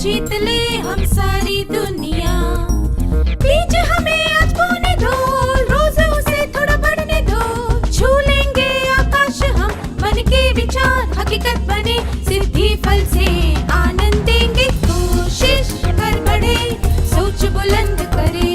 जीत ले हम सारी दुनिया। बीज हमें आज बोने दो, रोज उसे थोड़ा बढ़ने दो। छू लेंगे आकाश हम, मन के विचार हकीकत बने। सिद्धि फल से आनंद देंगे, कोशिश कर बढ़े, सोच बुलंद करे।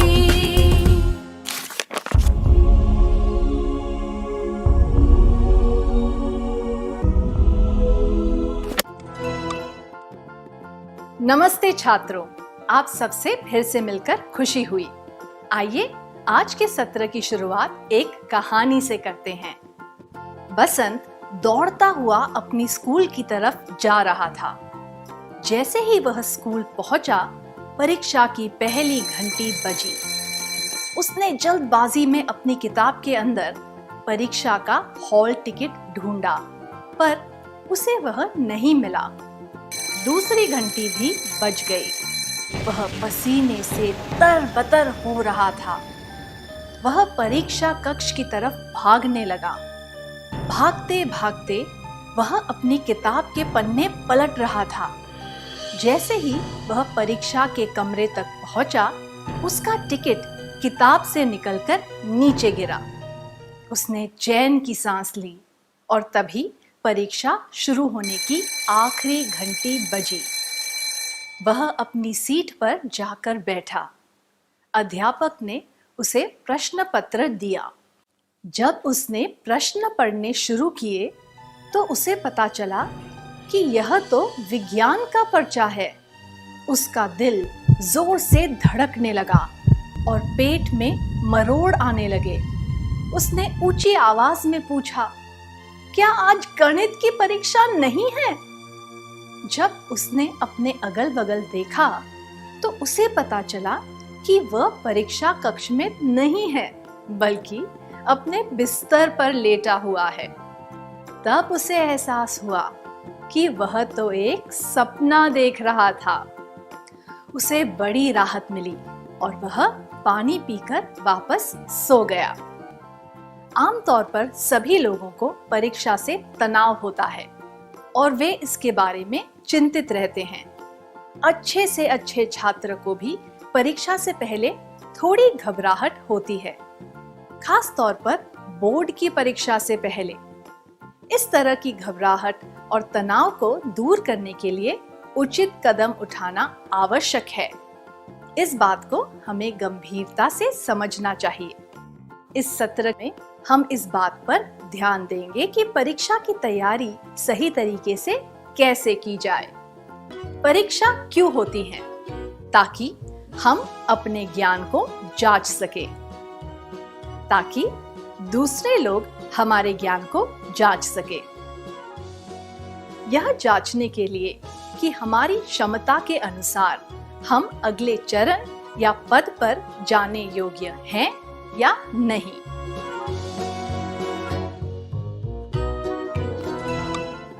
नमस्ते छात्रों, आप सबसे फिर से मिलकर खुशी हुई। आइए आज के सत्र की शुरुआत एक कहानी से करते हैं। बसंत दौड़ता हुआ अपनी स्कूल की तरफ जा रहा था। जैसे ही वह स्कूल पहुंचा, परीक्षा की पहली घंटी बजी। उसने जल्दबाजी में अपनी किताब के अंदर परीक्षा का हॉल टिकट ढूंढा, पर उसे वह नहीं मिला। दूसरी घंटी भी बज गई। वह पसीने से तरबतर हो रहा था। वह परीक्षा कक्ष की तरफ भागने लगा। भागते भागते वह अपनी किताब के पन्ने पलट रहा था। जैसे ही वह परीक्षा के कमरे तक पहुंचा, उसका टिकट किताब से निकलकर नीचे गिरा। उसने चैन की सांस ली और तभी परीक्षा शुरू होने की आखिरी घंटी बजी। वह अपनी सीट पर जाकर बैठा। अध्यापक ने उसे प्रश्न पत्र दिया। जब उसने प्रश्न पढ़ने शुरू किए तो उसे पता चला कि यह तो विज्ञान का पर्चा है। उसका दिल जोर से धड़कने लगा और पेट में मरोड़ आने लगे। उसने ऊंची आवाज में पूछा, क्या आज गणित की परीक्षा नहीं है? जब उसने अपने अगल बगल देखा तो उसे पता चला कि वह परीक्षा कक्ष में नहीं है, बल्कि अपने बिस्तर पर लेटा हुआ है। तब उसे एहसास हुआ कि वह तो एक सपना देख रहा था। उसे बड़ी राहत मिली और वह पानी पीकर वापस सो गया। आमतौर पर सभी लोगों को परीक्षा से तनाव होता है और वे इसके बारे में चिंतित रहते हैं। अच्छे से अच्छे छात्र को भी परीक्षा से पहले थोड़ी घबराहट होती है, खास तौर पर बोर्ड की परीक्षा से पहले। इस तरह की घबराहट और तनाव को दूर करने के लिए उचित कदम उठाना आवश्यक है। इस बात को हमें गंभीरता से समझना चाहिए। इस सत्र में हम इस बात पर ध्यान देंगे कि परीक्षा की तैयारी सही तरीके से कैसे की जाए। परीक्षा क्यों होती है? ताकि हम अपने ज्ञान को जांच सके, ताकि दूसरे लोग हमारे ज्ञान को जांच सके। यह जांचने के लिए कि हमारी क्षमता के अनुसार हम अगले चरण या पद पर जाने योग्य हैं या नहीं।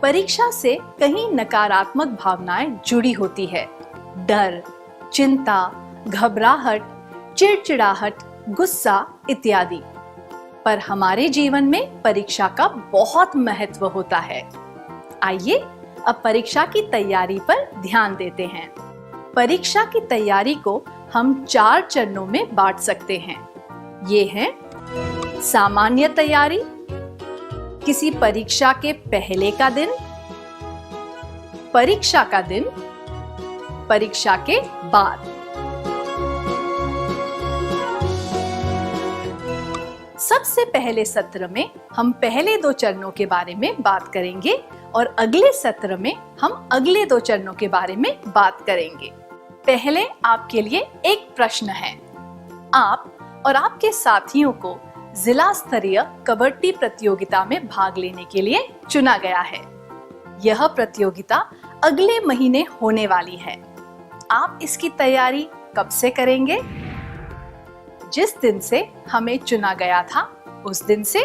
परीक्षा से कहीं नकारात्मक भावनाएं जुड़ी होती है। डर, चिंता, घबराहट, चिड़चिड़ाहट, गुस्सा इत्यादि। पर हमारे जीवन में परीक्षा का बहुत महत्व होता है। आइए अब परीक्षा की तैयारी पर ध्यान देते हैं। परीक्षा की तैयारी को हम 4 चरणों में बांट सकते हैं। ये हैं सामान्य तैयारी, किसी परीक्षा के पहले का दिन, परीक्षा का दिन, परीक्षा के बाद। सबसे पहले सत्र में हम पहले 2 चरणों के बारे में बात करेंगे और अगले सत्र में हम अगले 2 चरणों के बारे में बात करेंगे। पहले आपके लिए एक प्रश्न है। आप और आपके साथियों को जिला स्तरीय कबड्डी प्रतियोगिता में भाग लेने के लिए चुना गया है। यह प्रतियोगिता अगले महीने होने वाली है। आप इसकी तैयारी कब से करेंगे? जिस दिन से हमें चुना गया था उस दिन से,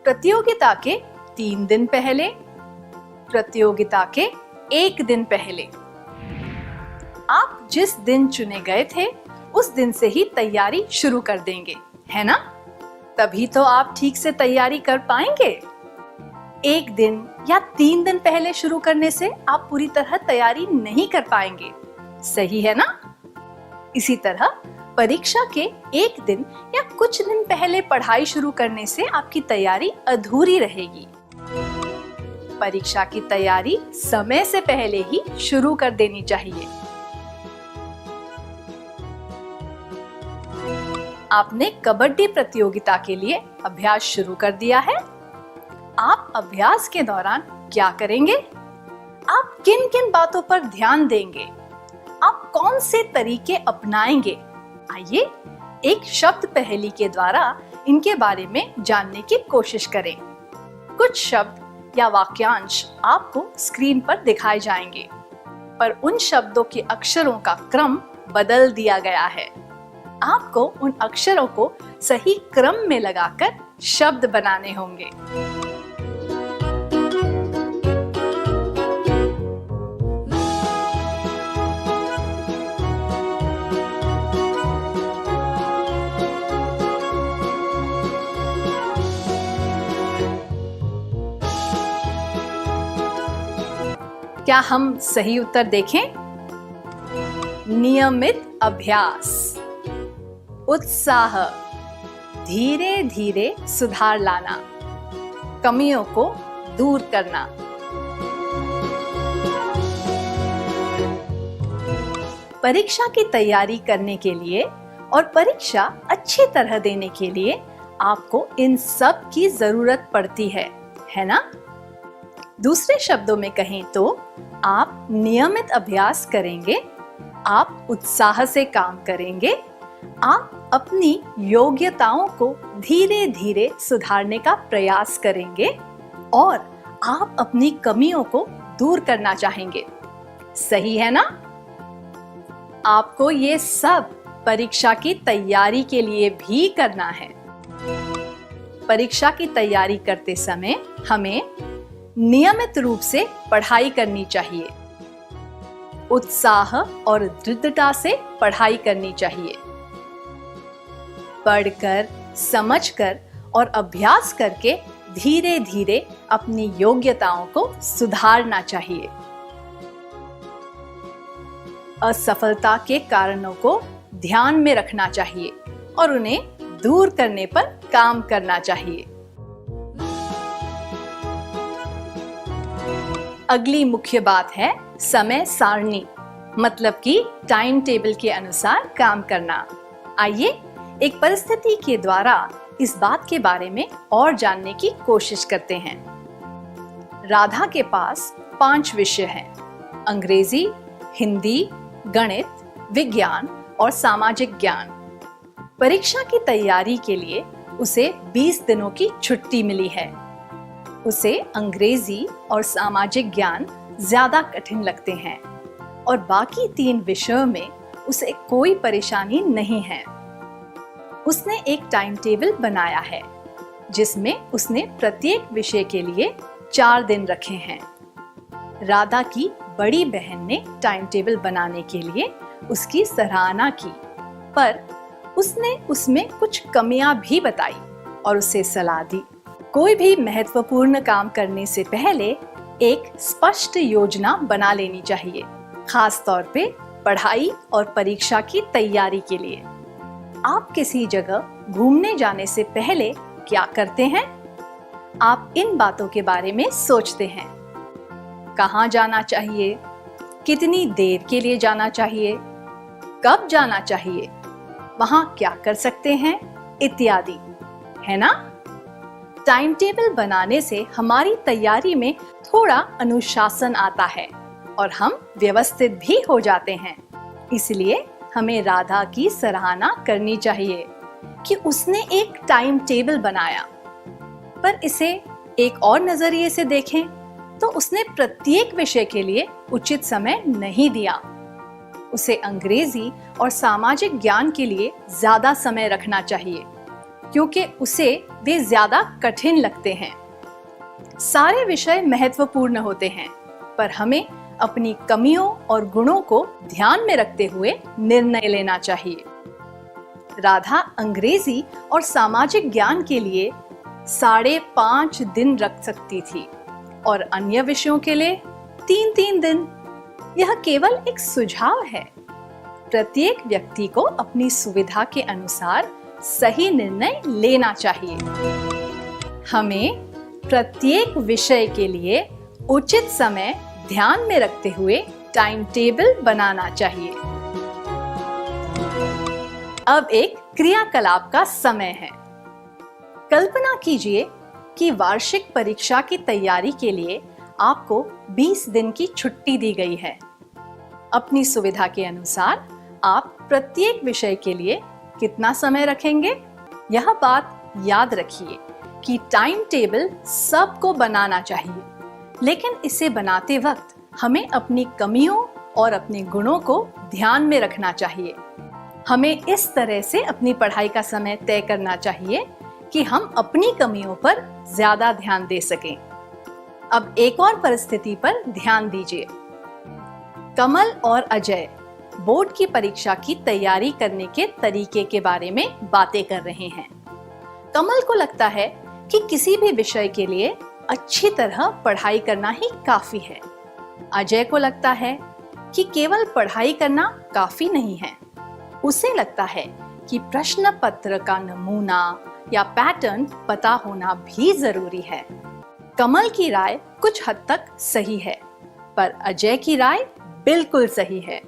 प्रतियोगिता के 3 दिन पहले, प्रतियोगिता के 1 दिन पहले। आप जिस दिन चुने गए थे उस दिन से ही तैयारी शुरू कर देंगे, है ना? तभी तो आप ठीक से तैयारी कर पाएंगे। 1 दिन या 3 दिन पहले शुरू करने से आप पूरी तरह तैयारी नहीं कर पाएंगे, सही है ना? इसी तरह परीक्षा के 1 दिन या कुछ दिन पहले पढ़ाई शुरू करने से आपकी तैयारी अधूरी रहेगी। परीक्षा की तैयारी समय से पहले ही शुरू कर देनी चाहिए। आपने कबड्डी प्रतियोगिता के लिए अभ्यास शुरू कर दिया है। आप अभ्यास के दौरान क्या करेंगे? आप किन किन बातों पर ध्यान देंगे? आप कौन से तरीके अपनाएंगे? आइए एक शब्द पहेली के द्वारा इनके बारे में जानने की कोशिश करें। कुछ शब्द या वाक्यांश आपको स्क्रीन पर दिखाए जाएंगे, पर उन शब्दों के अक्षरों का क्रम बदल दिया गया है। आपको उन अक्षरों को सही क्रम में लगाकर शब्द बनाने होंगे। क्या हम सही उत्तर देखें? नियमित अभ्यास, उत्साह, धीरे धीरे सुधार लाना, कमियों को दूर करना। परीक्षा की तैयारी करने के लिए और परीक्षा अच्छी तरह देने के लिए आपको इन सब की जरूरत पड़ती है ना? दूसरे शब्दों में कहें तो आप नियमित अभ्यास करेंगे, आप उत्साह से काम करेंगे, आप अपनी योग्यताओं को धीरे धीरे सुधारने का प्रयास करेंगे और आप अपनी कमियों को दूर करना चाहेंगे, सही है ना? आपको ये सब परीक्षा की तैयारी के लिए भी करना है। परीक्षा की तैयारी करते समय हमें नियमित रूप से पढ़ाई करनी चाहिए, उत्साह और दृढ़ता से पढ़ाई करनी चाहिए। पढ़कर, समझकर और अभ्यास करके धीरे धीरे अपनी योग्यताओं को सुधारना चाहिए। असफलता के कारणों को ध्यान में रखना चाहिए और उन्हें दूर करने पर काम करना चाहिए। अगली मुख्य बात है समय सारणी, मतलब कि टाइम टेबल के अनुसार काम करना। आइए एक परिस्थिति के द्वारा इस बात के बारे में और जानने की कोशिश करते हैं। राधा के पास 5 विषय हैं: अंग्रेजी, हिंदी, गणित, विज्ञान और सामाजिक ज्ञान। परीक्षा की तैयारी के लिए उसे 20 दिनों की छुट्टी मिली है। उसे अंग्रेजी और सामाजिक ज्ञान ज्यादा कठिन लगते हैं और बाकी 3 विषयों में उसे कोई परेशानी नहीं है। उसने एक टाइम टेबल बनाया है जिसमें उसने प्रत्येक विषय के लिए 4 दिन रखे हैं। राधा की बड़ी बहन ने टाइम टेबल बनाने के लिए उसकी सराहना की, पर उसने उसमें कुछ कमियां भी बताई और उसे सलाह दी। कोई भी महत्वपूर्ण काम करने से पहले एक स्पष्ट योजना बना लेनी चाहिए, खास तौर पे पढ़ाई और परीक्षा की तैयारी के लिए। आप किसी जगह घूमने जाने से पहले क्या करते हैं? आप इन बातों के बारे में सोचते हैं। कहाँ जाना चाहिए, कितनी देर के लिए जाना चाहिए, कब जाना चाहिए, वहाँ क्या कर सकते हैं, इत्यादि, है ना? टाइम टेबल बनाने से हमारी तैयारी में थोड़ा अनुशासन आता है और हम व्यवस्थित भी हो जाते हैं। इसलिए हमें राधा की सराहना करनी चाहिए कि उसने एक टाइम टेबल बनाया। पर इसे एक और नजरिए से देखें तो उसने प्रत्येक विषय के लिए उचित समय नहीं दिया। उसे अंग्रेजी और सामाजिक ज्ञान के लिए ज्यादा समय रखना चाहिए क्योंकि उसे वे ज्यादा कठिन लगते हैं। सारे विषय महत्वपूर्ण होते हैं, पर हमें अपनी कमियों और गुणों को ध्यान में रखते हुए निर्णय लेना चाहिए। राधा अंग्रेजी और सामाजिक ज्ञान के लिए 5.5 दिन रख सकती थी और अन्य विषयों के लिए 3-3 दिन। यह केवल एक सुझाव है। प्रत्येक व्यक्ति को अपनी सुविधा के अनुसार सही निर्णय लेना चाहिए। हमें प्रत्येक विषय के लिए उचित समय ध्यान में रखते हुए टाइम टेबल बनाना चाहिए। अब एक क्रियाकलाप का समय है। कल्पना कीजिए कि वार्षिक परीक्षा की तैयारी के लिए आपको 20 दिन की छुट्टी दी गई है। अपनी सुविधा के अनुसार आप प्रत्येक विषय के लिए कितना समय रखेंगे? यह बात याद रखिए कि टाइम टेबल सबको बनाना चाहिए, लेकिन इसे बनाते वक्त हमें अपनी कमियों और अपने गुणों को ध्यान में रखना चाहिए। हमें इस तरह से अपनी पढ़ाई का समय तय करना चाहिए कि हम अपनी कमियों पर ज्यादा ध्यान दे सकें। अब एक और परिस्थिति पर ध्यान दीजिए। कमल और अजय बोर्ड की परीक्षा की तैयारी करने के तरीके के बारे में बातें कर रहे हैं। कमल को लगता है कि किसी भी विषय के लिए अच्छी तरह पढ़ाई करना ही काफी है। अजय को लगता है कि केवल पढ़ाई करना काफी नहीं है। उसे लगता है कि प्रश्न पत्र का नमूना या पैटर्न पता होना भी जरूरी है। कमल की राय कुछ हद तक सही है, पर अजय की राय बिल्कुल सही है।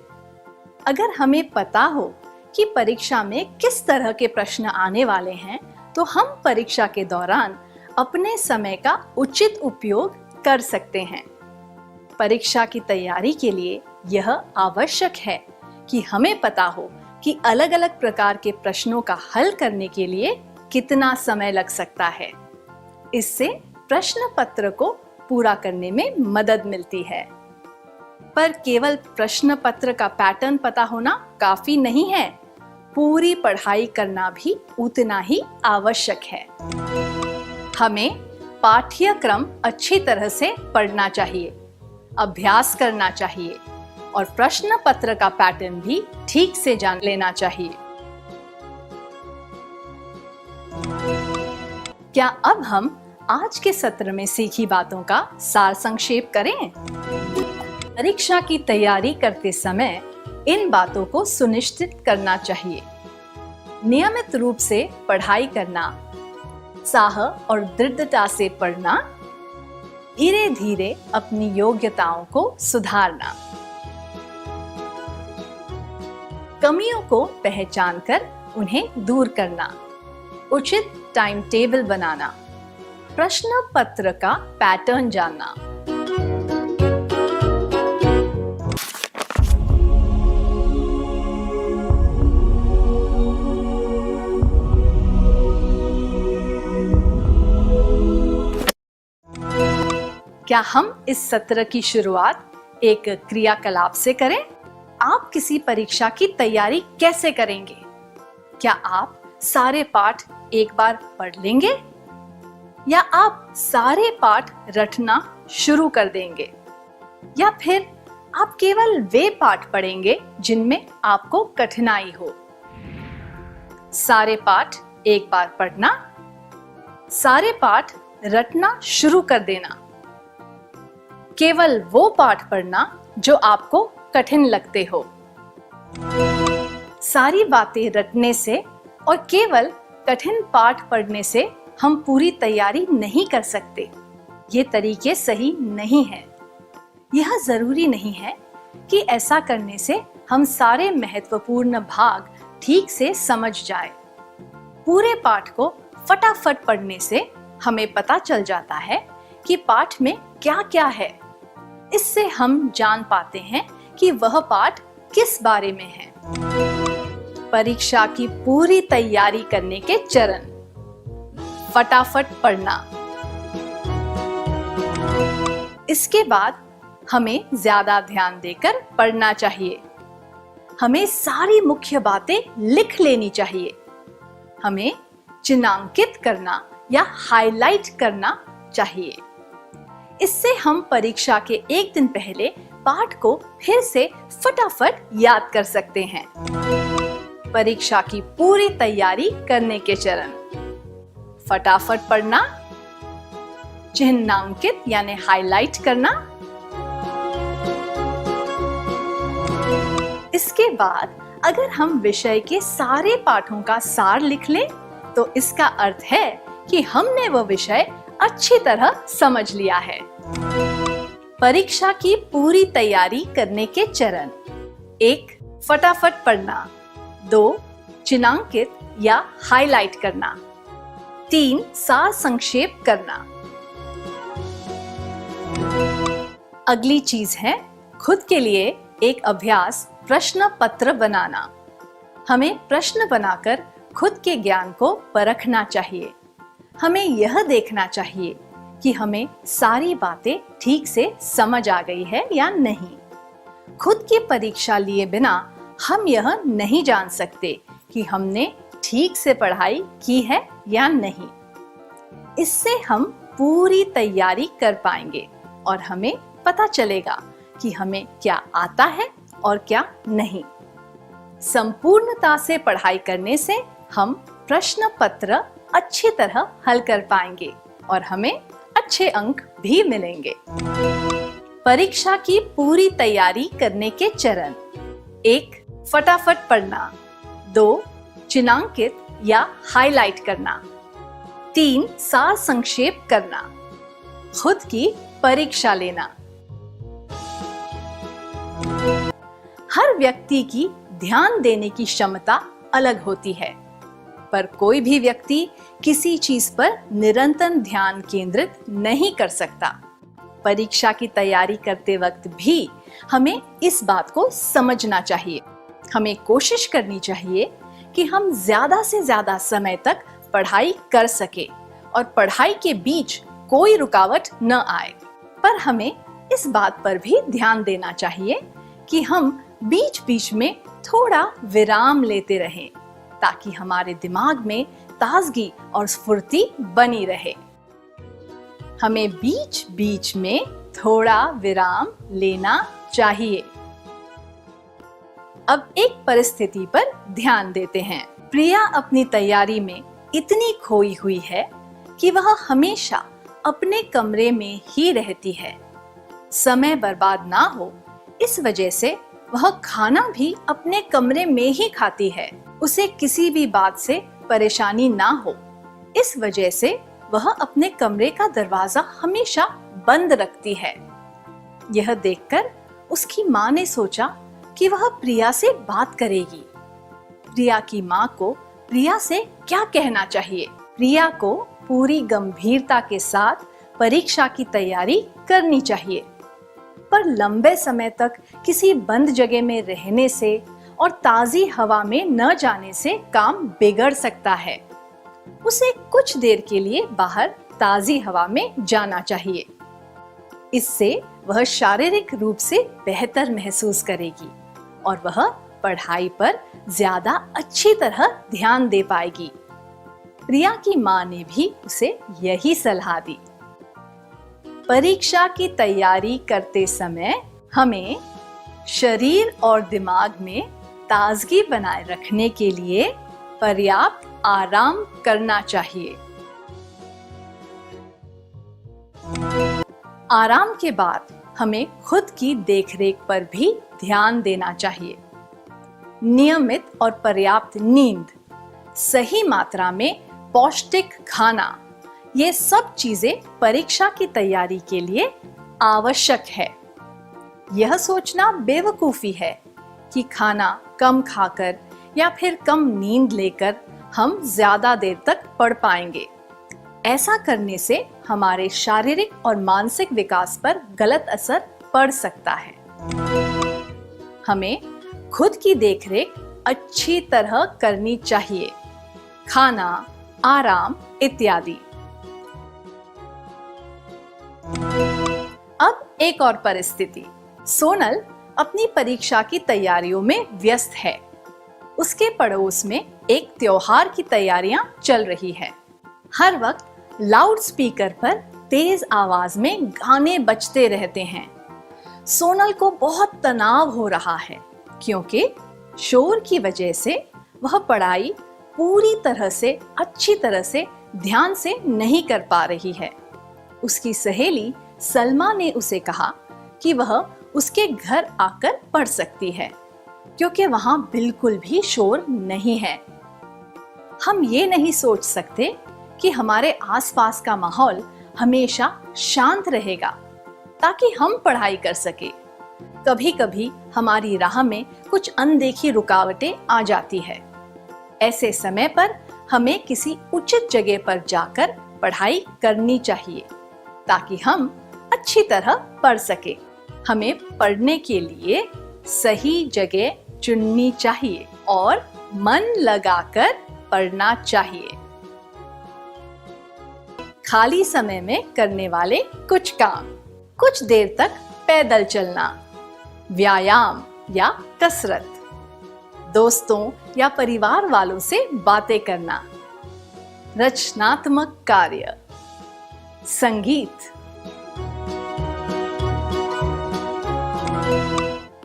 अगर हमें पता हो कि परीक्षा में किस तरह के प्रश्न आने वाले हैं, तो हम परीक्षा के दौरान अपने समय का उचित उपयोग कर सकते हैं। परीक्षा की तैयारी के लिए यह आवश्यक है कि हमें पता हो कि अलग अलग प्रकार के प्रश्नों का हल करने के लिए कितना समय लग सकता है। इससे प्रश्न पत्र को पूरा करने में मदद मिलती है। पर केवल प्रश्न पत्र का पैटर्न पता होना काफी नहीं है। पूरी पढ़ाई करना भी उतना ही आवश्यक है। हमें पाठ्यक्रम अच्छी तरह से पढ़ना चाहिए, अभ्यास करना चाहिए और प्रश्न पत्र का पैटर्न भी ठीक से जान लेना चाहिए। क्या अब हम आज के सत्र में सीखी बातों का सार संक्षेप करें? परीक्षा की तैयारी करते समय इन बातों को सुनिश्चित करना चाहिए। नियमित रूप से पढ़ाई करना, उत्साह और दृढ़ता से पढ़ना, धीरे धीरे अपनी योग्यताओं को सुधारना, कमियों को पहचान कर उन्हें दूर करना, उचित टाइम टेबल बनाना, प्रश्न पत्र का पैटर्न जानना। क्या हम इस सत्र की शुरुआत एक क्रियाकलाप से करें? आप किसी परीक्षा की तैयारी कैसे करेंगे? क्या आप सारे पाठ एक बार पढ़ लेंगे या आप सारे पाठ रटना शुरू कर देंगे, या फिर आप केवल वे पाठ पढ़ेंगे जिनमें आपको कठिनाई हो? सारे पाठ एक बार पढ़ना, सारे पाठ रटना शुरू कर देना, केवल वो पाठ पढ़ना जो आपको कठिन लगते हो। सारी बातें रटने से और केवल कठिन पाठ पढ़ने से हम पूरी तैयारी नहीं कर सकते। ये तरीके सही नहीं है। यह जरूरी नहीं है कि ऐसा करने से हम सारे महत्वपूर्ण भाग ठीक से समझ जाए। पूरे पाठ को फटाफट पढ़ने से हमें पता चल जाता है कि पाठ में क्या क्या है। इससे हम जान पाते हैं कि वह पाठ किस बारे में है। परीक्षा की पूरी तैयारी करने के चरण: फटाफट पढ़ना। इसके बाद हमें ज्यादा ध्यान देकर पढ़ना चाहिए। हमें सारी मुख्य बातें लिख लेनी चाहिए। हमें चिन्हांकित करना या हाईलाइट करना चाहिए। इससे हम परीक्षा के एक दिन पहले पाठ को फिर से फटाफट याद कर सकते हैं। परीक्षा की पूरी तैयारी करने के चरण: फटाफट पढ़ना, चिन्हांकित यानी हाईलाइट करना। इसके बाद अगर हम विषय के सारे पाठों का सार लिख लें तो इसका अर्थ है कि हमने वह विषय अच्छी तरह समझ लिया है। परीक्षा की पूरी तैयारी करने के चरण: 1. फटाफट पढ़ना। 2. चिन्हांकित या हाईलाइट करना। 3. सार संक्षेप करना। अगली चीज है खुद के लिए एक अभ्यास प्रश्न पत्र बनाना। हमें प्रश्न बनाकर खुद के ज्ञान को परखना चाहिए। हमें यह देखना चाहिए कि हमें सारी बातें ठीक से समझ आ गई है या नहीं। खुद की परीक्षा लिए बिना हम यह नहीं जान सकते कि हमने ठीक से पढ़ाई की है या नहीं। इससे हम पूरी तैयारी कर पाएंगे और हमें पता चलेगा कि हमें क्या आता है और क्या नहीं। संपूर्णता से पढ़ाई करने से हम प्रश्न पत्र अच्छी तरह हल कर पाएंगे और हमें अच्छे अंक भी मिलेंगे। परीक्षा की पूरी तैयारी करने के चरण: 1. फटाफट पढ़ना। 2. चिन्हांकित या हाईलाइट करना। 3. सार संक्षेप करना। खुद की परीक्षा लेना। हर व्यक्ति की ध्यान देने की क्षमता अलग होती है, पर कोई भी व्यक्ति किसी चीज पर निरंतर ध्यान केंद्रित नहीं कर सकता। परीक्षा की तैयारी करते वक्त भी हमें इस बात को समझना चाहिए। हमें कोशिश करनी चाहिए कि हम ज्यादा से ज्यादा समय तक पढ़ाई कर सके और पढ़ाई के बीच कोई रुकावट न आए। पर हमें इस बात पर भी ध्यान देना चाहिए कि हम बीच बीच में थोड़ा विराम लेते रहें ताकि हमारे दिमाग में ताजगी और स्फूर्ति बनी रहे। हमें बीच बीच में थोड़ा विराम लेना चाहिए। अब एक परिस्थिति पर ध्यान देते हैं। प्रिया अपनी तैयारी में इतनी खोई हुई है कि वह हमेशा अपने कमरे में ही रहती है। समय बर्बाद ना हो इस वजह से वह खाना भी अपने कमरे में ही खाती है। उसे किसी भी बात से परेशानी ना हो इस वजह से वह अपने कमरे का दरवाजा हमेशा बंद रखती है। यह देखकर उसकी माँ ने सोचा कि वह प्रिया से बात करेगी। प्रिया की माँ को प्रिया से क्या कहना चाहिए? प्रिया को पूरी गंभीरता के साथ परीक्षा की तैयारी करनी चाहिए, पर लंबे समय तक किसी बंद जगह में रहने से और ताजी हवा में न जाने से काम बिगड़ सकता है। उसे कुछ देर के लिए बाहर ताजी हवा में जाना चाहिए। इससे वह शारीरिक रूप से बेहतर महसूस करेगी और वह पढ़ाई पर ज्यादा अच्छी तरह ध्यान दे पाएगी। प्रिया की माँ ने भी उसे यही सलाह दी। परीक्षा की तैयारी करते समय हमें शरीर और दिमाग में ताजगी बनाए रखने के लिए पर्याप्त आराम करना चाहिए। आराम के बाद हमें खुद की देखरेख पर भी ध्यान देना चाहिए। नियमित और पर्याप्त नींद, सही मात्रा में पौष्टिक खाना, ये सब चीजें परीक्षा की तैयारी के लिए आवश्यक है। यह सोचना बेवकूफी है कि खाना कम खाकर या फिर कम नींद लेकर हम ज्यादा देर तक पढ़ पाएंगे। ऐसा करने से हमारे शारीरिक और मानसिक विकास पर गलत असर पड़ सकता है। हमें खुद की देखरेख अच्छी तरह करनी चाहिए, खाना, आराम इत्यादि। अब एक और परिस्थिति। सोनल अपनी परीक्षा की तैयारियों में व्यस्त है। उसके पड़ोस में एक त्योहार की तैयारियां चल रही है। हर वक्त लाउड स्पीकर पर तेज आवाज में गाने बजते रहते हैं। सोनल को बहुत तनाव हो रहा है क्योंकि शोर की वजह से वह पढ़ाई पूरी तरह से अच्छी तरह से ध्यान से नहीं कर पा रही है। उसकी सहेली सलमा ने उसे कहा कि वह उसके घर आकर पढ़ सकती है क्योंकि वहां बिल्कुल भी शोर नहीं है। हम ये नहीं सोच सकते कि हमारे आसपास का माहौल हमेशा शांत रहेगा ताकि हम पढ़ाई कर सके। कभी कभी हमारी राह में कुछ अनदेखी रुकावटें आ जाती है। ऐसे समय पर हमें किसी उचित जगह पर जाकर पढ़ाई करनी चाहिए ताकि हम अच्छी तरह पढ़ सके। हमें पढ़ने के लिए सही जगह चुननी चाहिए और मन लगाकर पढ़ना चाहिए। खाली समय में करने वाले कुछ काम: कुछ देर तक पैदल चलना, व्यायाम या कसरत, दोस्तों या परिवार वालों से बातें करना, रचनात्मक कार्य, संगीत।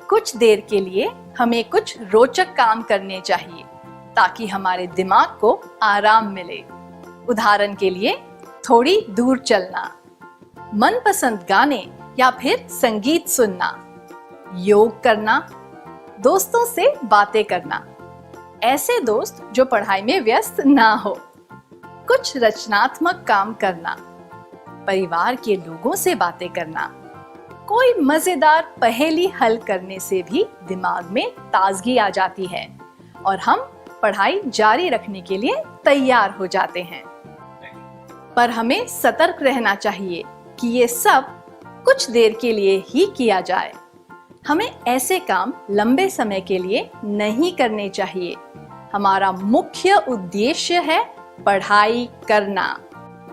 कुछ देर के लिए हमें कुछ रोचक काम करने चाहिए ताकि हमारे दिमाग को आराम मिले। उदाहरण के लिए थोड़ी दूर चलना, मनपसंद गाने या फिर संगीत सुनना, योग करना, दोस्तों से बातें करना, ऐसे दोस्त जो पढ़ाई में व्यस्त ना हो, कुछ रचनात्मक काम करना, परिवार के लोगों से बातें करना, कोई मजेदार पहेली हल करने से भी दिमाग में ताजगी आ जाती है और हम पढ़ाई जारी रखने के लिए तैयार हो जाते हैं। पर हमें सतर्क रहना चाहिए कि ये सब कुछ देर के लिए ही किया जाए। हमें ऐसे काम लंबे समय के लिए नहीं करने चाहिए। हमारा मुख्य उद्देश्य है पढ़ाई करना।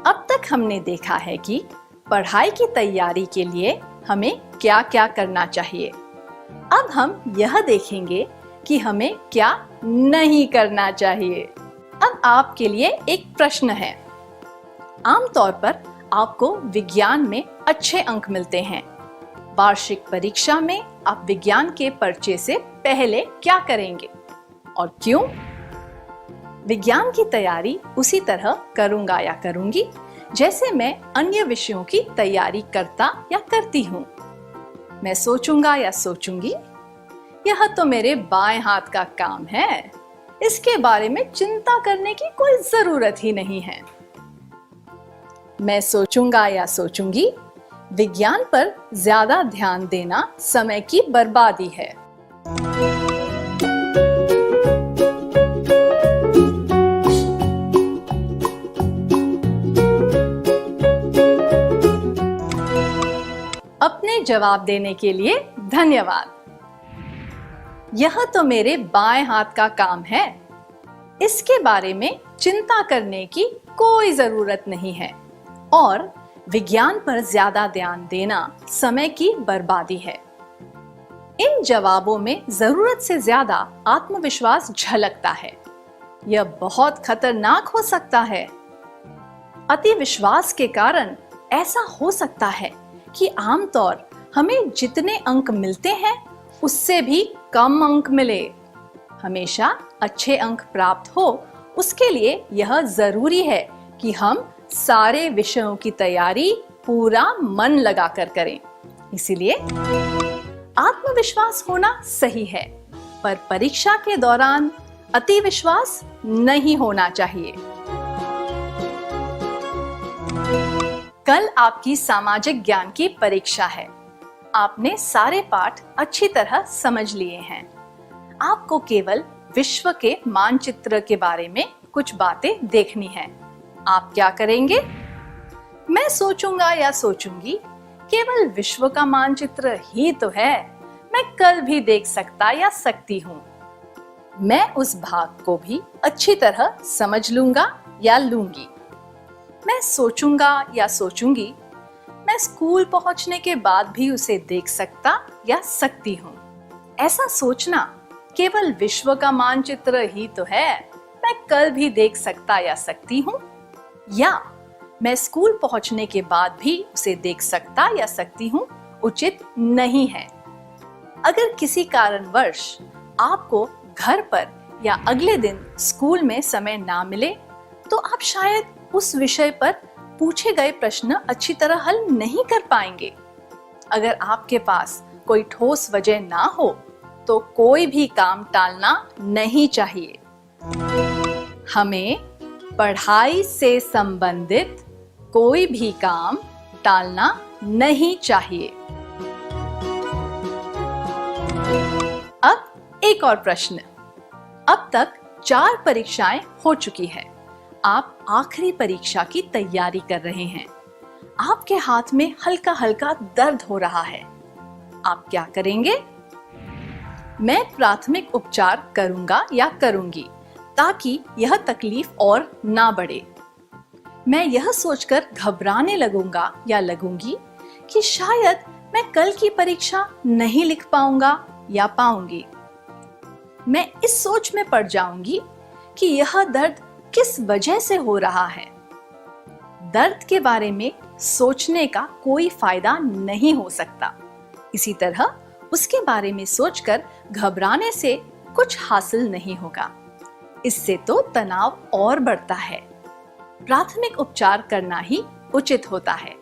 अब तक हमने देखा है कि पढ़ाई की तैयारी के लिए हमें क्या क्या करना चाहिए। अब हम यह देखेंगे कि हमें क्या नहीं करना चाहिए। अब आपके लिए एक प्रश्न है। आमतौर पर आपको विज्ञान में अच्छे अंक मिलते हैं। वार्षिक परीक्षा में आप विज्ञान के पर्चे से पहले क्या करेंगे और क्यों? विज्ञान की तैयारी उसी तरह करूंगा या करूंगी जैसे मैं अन्य विषयों की तैयारी करता या करती हूँ। मैं सोचूंगा या सोचूंगी, यह तो मेरे बाएं हाथ का काम है, इसके बारे में चिंता करने की कोई जरूरत ही नहीं है। मैं सोचूंगा या सोचूंगी, विज्ञान पर ज्यादा ध्यान देना समय की बर्बादी है। अपने जवाब देने के लिए धन्यवाद। यह तो मेरे बाएं हाथ का काम है, इसके बारे में चिंता करने की कोई जरूरत नहीं है और विज्ञान पर ज्यादा ध्यान देना समय की बर्बादी है। इन जवाबों में जरूरत से ज्यादा आत्मविश्वास झलकता है। यह बहुत खतरनाक हो सकता है। अति विश्वास के कारण ऐसा हो सकता है कि आमतौर हमें जितने अंक मिलते हैं उससे भी कम अंक मिले। हमेशा अच्छे अंक प्राप्त हो उसके लिए यह जरूरी है कि हम सारे विषयों की तैयारी पूरा मन लगाकर करें। इसीलिए आत्मविश्वास होना सही है, पर परीक्षा के दौरान अति विश्वास नहीं होना चाहिए। कल आपकी सामाजिक ज्ञान की परीक्षा है। आपने सारे पाठ अच्छी तरह समझ लिए हैं। आपको केवल विश्व के मानचित्र के बारे में कुछ बातें देखनी है। आप क्या करेंगे? मैं सोचूंगा या सोचूंगी, केवल विश्व का मानचित्र ही तो है, मैं कल भी देख सकता या सकती हूँ। मैं उस भाग को भी अच्छी तरह समझ लूंगा या लूंगी। मैं सोचूंगा या सोचूंगी, मैं स्कूल पहुंचने के बाद भी उसे देख सकता या सकती हूँ। ऐसा सोचना, केवल विश्व का मानचित्र ही तो है, मैं कल भी देख सकता या सकती हूँ, या मैं स्कूल पहुंचने के बाद भी उसे देख सकता या सकती हूँ, उचित नहीं है। अगर किसी कारणवश आपको घर पर या अगले दिन स्कूल में समय ना मिले तो आप शायद उस विषय पर पूछे गए प्रश्न अच्छी तरह हल नहीं कर पाएंगे। अगर आपके पास कोई ठोस वजह ना हो तो कोई भी काम टालना नहीं चाहिए। हमें पढ़ाई से संबंधित कोई भी काम टालना नहीं चाहिए। अब एक और प्रश्न। अब तक 4 परीक्षाएं हो चुकी है। आप आखिरी परीक्षा की तैयारी कर रहे हैं। आपके हाथ में हल्का हल्का दर्द हो रहा है। आप क्या करेंगे? मैं प्राथमिक उपचार करूंगा या करूंगी ताकि यह तकलीफ और ना बढ़े। मैं यह सोचकर घबराने लगूंगा या लगूंगी कि शायद मैं कल की परीक्षा नहीं लिख पाऊंगा या पाऊंगी। मैं इस सोच में पड़ जाऊंगी कि यह दर्द किस वजह से हो रहा है। दर्द के बारे में सोचने का कोई फायदा नहीं हो सकता। इसी तरह उसके बारे में सोचकर घबराने से कुछ हासिल नहीं होगा। इससे तो तनाव और बढ़ता है। प्राथमिक उपचार करना ही उचित होता है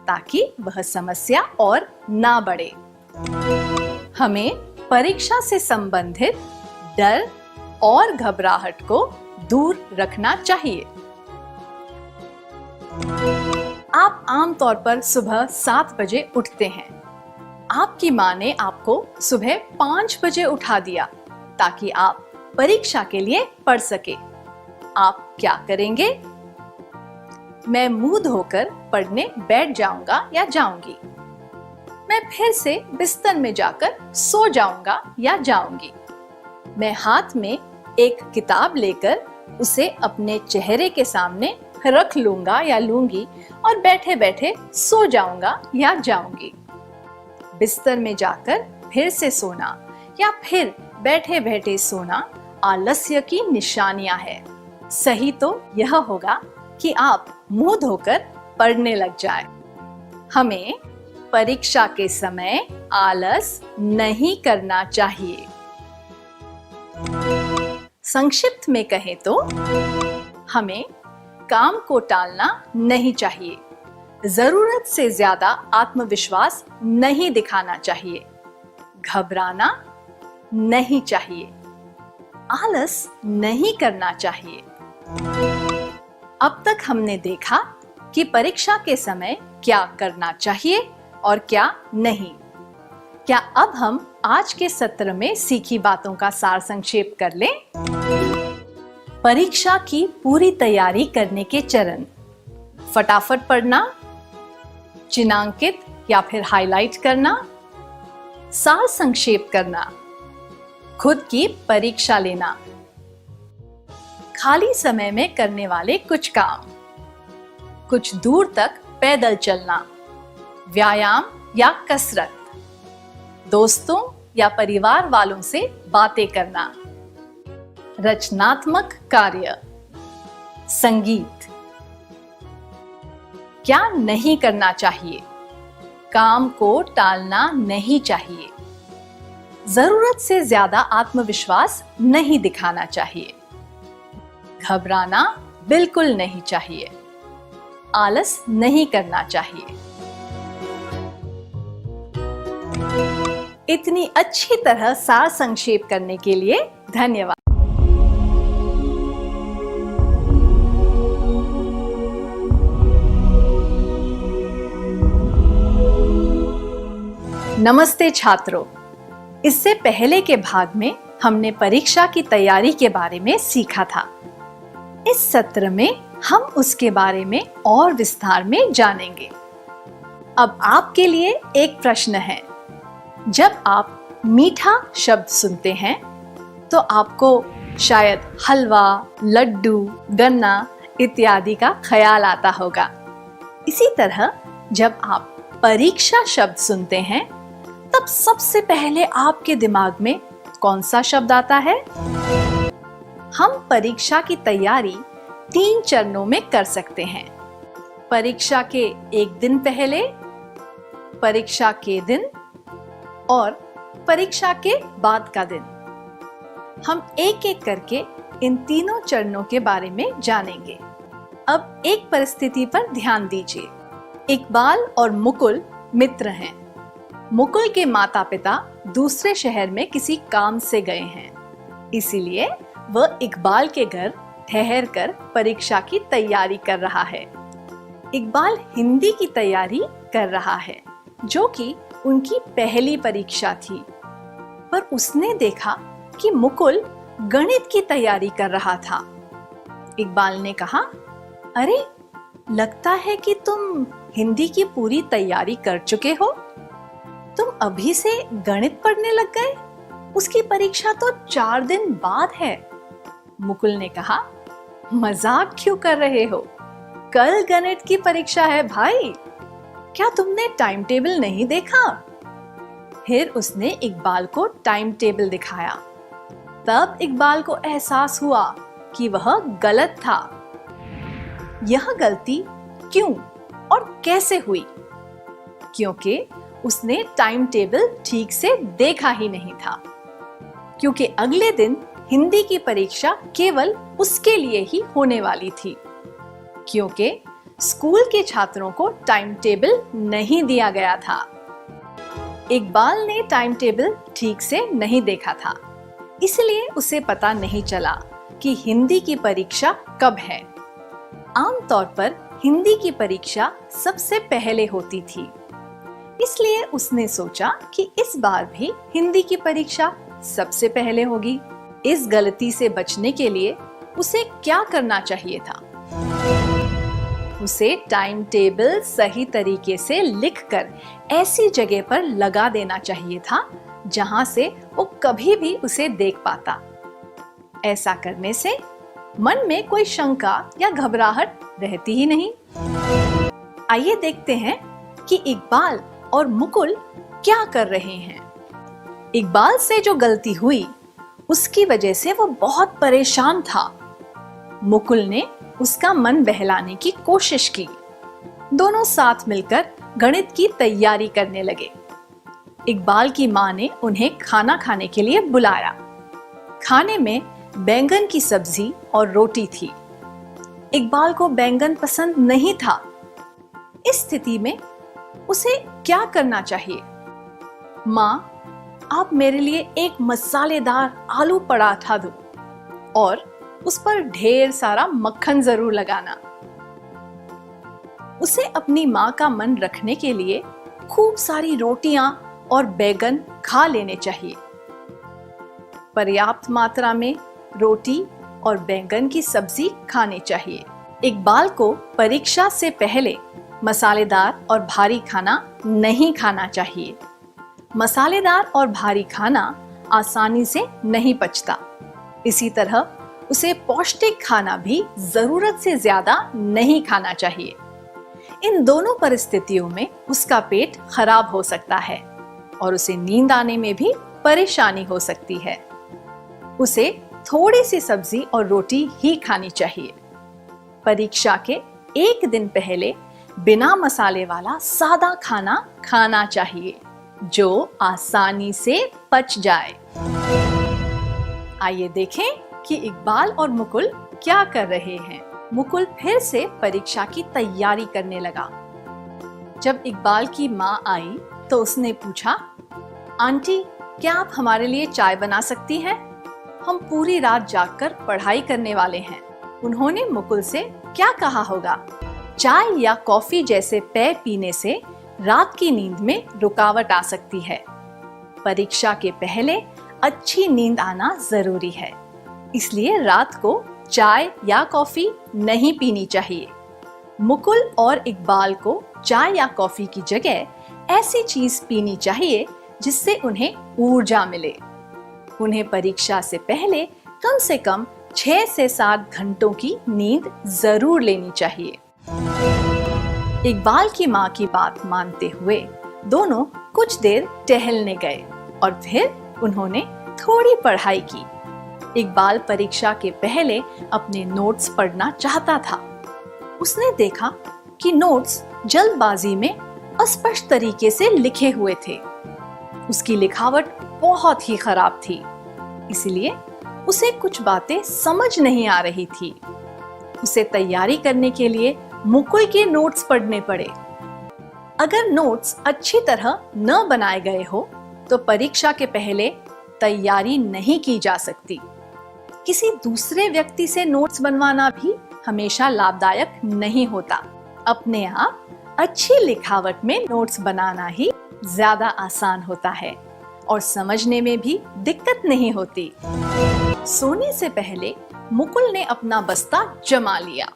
ताकि वह समस्या और ना बढ़े। हमें परीक्षा से संबंधित डर और घबराहट को दूर रखना चाहिए। आप आमतौर पर सुबह 7 बजे उठते हैं। आपकी माँ ने आपको सुबह 5 बजे उठा दिया ताकि आप परीक्षा के लिए पढ़ सके। आप क्या करेंगे? मैं मुंह धोकर पढ़ने बैठ जाऊंगा या जाऊंगी। मैं फिर से बिस्तर में जाकर सो जाऊंगा या जाऊंगी। मैं हाथ में एक किताब लेकर उसे अपने चेहरे के सामने रख लूंगा या लूंगी और बैठे बैठे सो जाऊंगा या जाऊंगी। बिस्तर में जाकर फिर से सोना या फिर बैठे बैठे सोना आलस्य की निशानियां है। सही तो यह होगा कि आप मुंह धोकर पढ़ने लग जाए। हमें परीक्षा के समय आलस नहीं करना चाहिए। संक्षिप्त में कहें तो हमें काम को टालना नहीं चाहिए। जरूरत से ज्यादा आत्मविश्वास नहीं दिखाना चाहिए। घबराना नहीं चाहिए। आलस नहीं करना चाहिए। अब तक हमने देखा कि परीक्षा के समय क्या करना चाहिए और क्या नहीं। क्या अब हम आज के सत्र में सीखी बातों का सार संक्षेप कर लें? परीक्षा की पूरी तैयारी करने के चरण: फटाफट पढ़ना, चिन्हांकित या फिर हाईलाइट करना, सार संक्षेप करना, खुद की परीक्षा लेना, खाली समय में करने वाले कुछ काम, कुछ दूर तक पैदल चलना, व्यायाम या कसरत, दोस्तों या परिवार वालों से बातें करना, रचनात्मक कार्य, संगीत। क्या नहीं करना चाहिए? काम को टालना नहीं चाहिए। जरूरत से ज्यादा आत्मविश्वास नहीं दिखाना चाहिए। घबराना बिल्कुल नहीं चाहिए। आलस नहीं करना चाहिए। इतनी अच्छी तरह सार संक्षेप करने के लिए धन्यवाद। नमस्ते छात्रों, इससे पहले के भाग में हमने परीक्षा की तैयारी के बारे में सीखा था। इस सत्र में हम उसके बारे में और विस्तार में जानेंगे। अब आपके लिए एक प्रश्न है। जब आप मीठा शब्द सुनते हैं तो आपको शायद हलवा, लड्डू, गन्ना इत्यादि का ख्याल आता होगा। इसी तरह जब आप परीक्षा शब्द सुनते हैं तब सबसे पहले आपके दिमाग में कौन सा शब्द आता है? हम परीक्षा की तैयारी 3 चरणों में कर सकते हैं। परीक्षा के एक दिन पहले, परीक्षा के दिन और परीक्षा के बाद का दिन। हम एक एक करके इन तीनों चरणों के बारे में जानेंगे। अब एक परिस्थिति पर ध्यान दीजिए। इकबाल और मुकुल मित्र हैं। मुकुल के माता पिता दूसरे शहर में किसी काम से गए हैं, इसीलिए वह इकबाल के घर ठहर कर परीक्षा की तैयारी कर रहा है। इकबाल हिंदी की तैयारी कर रहा है, जो कि उनकी पहली परीक्षा थी। पर उसने देखा कि मुकुल गणित की तैयारी कर रहा था। इकबाल ने कहा, अरे, लगता है कि तुम हिंदी की पूरी तैयारी कर चुके हो। तुम अभी से गणित पढ़ने लग गए? उसकी परीक्षा तो 4 दिन बाद है। मुकुल ने कहा, मजाक क्यों कर रहे हो? कल गणित की परीक्षा है भाई। क्या तुमने टाइम टेबल नहीं देखा? फिर उसने इकबाल को टाइम टेबल दिखाया। तब इकबाल को एहसास हुआ कि वह गलत था। यह गलती क्यों और कैसे हुई? क्योंकि उसने टाइम टेबल ठीक से देखा ही नहीं था। क्योंकि अगले दिन हिंदी की परीक्षा केवल उसके लिए ही होने वाली थी। क्योंकि स्कूल के छात्रों को टाइम टेबल नहीं दिया गया था। इकबाल ने टाइम टेबल ठीक से नहीं देखा था, इसलिए उसे पता नहीं चला कि हिंदी की परीक्षा कब है। आमतौर पर हिंदी की परीक्षा सबसे पहले होती थी, इसलिए उसने सोचा कि इस बार भी हिंदी की परीक्षा सबसे पहले होगी। इस गलती से बचने के लिए उसे क्या करना चाहिए था? उसे टाइम टेबल सही तरीके से लिखकर ऐसी जगह पर लगा देना चाहिए था जहां से वो कभी भी उसे देख पाता। ऐसा करने से मन में कोई शंका या घबराहट रहती ही नहीं। आइए देखते हैं कि इकबाल और मुकुल क्या कर रहे हैं। इकबाल से जो गलती हुई उसकी वजह से वो बहुत परेशान था। मुकुल ने उसका मन बहलाने की कोशिश की। दोनों साथ मिलकर गणित की तैयारी करने लगे। इकबाल की माँ ने उन्हें खाना खाने के लिए बुलाया। खाने में बैंगन की सब्जी और रोटी थी। इकबाल को बैंगन पसंद नहीं था। इस स्थिति में उसे क्या करना चाहिए? माँ, आप मेरे लिए एक मसालेदार आलू पराठा दो और उस पर ढेर सारा मक्खन जरूर लगाना। उसे अपनी माँ का मन रखने के लिए खूब सारी रोटियां और बैंगन खा लेने चाहिए। पर्याप्त मात्रा में रोटी और बैंगन की सब्जी खानी चाहिए। इकबाल को परीक्षा से पहले मसालेदार और भारी खाना नहीं खाना चाहिए। मसालेदार और भारी खाना आसानी से नहीं पचता। इसी तरह उसे पौष्टिक खाना भी जरूरत से ज्यादा नहीं खाना चाहिए। इन दोनों परिस्थितियों में उसका पेट खराब हो सकता है और उसे नींद आने में भी परेशानी हो सकती है। उसे थोड़ी सी सब्जी और रोटी ही खानी चाहिए। परीक्षा के एक दिन पहले बिना मसाले वाला सादा खाना खाना चाहिए, जो आसानी से पच जाए। आइए देखें कि इकबाल और मुकुल क्या कर रहे हैं। मुकुल फिर से परीक्षा की तैयारी करने लगा। जब इकबाल की माँ आई तो उसने पूछा, आंटी, क्या आप हमारे लिए चाय बना सकती हैं? हम पूरी रात जागकर पढ़ाई करने वाले हैं। उन्होंने मुकुल से क्या कहा होगा? चाय या कॉफी जैसे पेय पीने से रात की नींद में रुकावट आ सकती है। परीक्षा के पहले अच्छी नींद आना जरूरी है, इसलिए रात को चाय या कॉफी नहीं पीनी चाहिए। मुकुल और इकबाल को चाय या कॉफी की जगह ऐसी चीज पीनी चाहिए जिससे उन्हें ऊर्जा मिले। उन्हें परीक्षा से पहले कम से कम 6 से 7 घंटों की नींद जरूर लेनी चाहिए। इकबाल की माँ की बात मानते हुए दोनों कुछ देर टहलने गए और फिर उन्होंने थोड़ी पढ़ाई की। इकबाल परीक्षा के पहले अपने नोट्स पढ़ना चाहता था। उसने देखा कि नोट्स जल्दबाजी में अस्पष्ट तरीके से लिखे हुए थे। उसकी लिखावट बहुत ही खराब थी, इसलिए उसे कुछ बातें समझ नहीं आ रही थी। उसे तैयारी करने के लिए मुकुल के नोट्स पढ़ने पड़े। अगर नोट्स अच्छी तरह न बनाए गए हो तो परीक्षा के पहले तैयारी नहीं की जा सकती। किसी दूसरे व्यक्ति से नोट्स बनवाना भी हमेशा लाभदायक नहीं होता। अपने आप अच्छी लिखावट में नोट्स बनाना ही ज्यादा आसान होता है और समझने में भी दिक्कत नहीं होती। सोने से पहले मुकुल ने अपना बस्ता जमा लिया।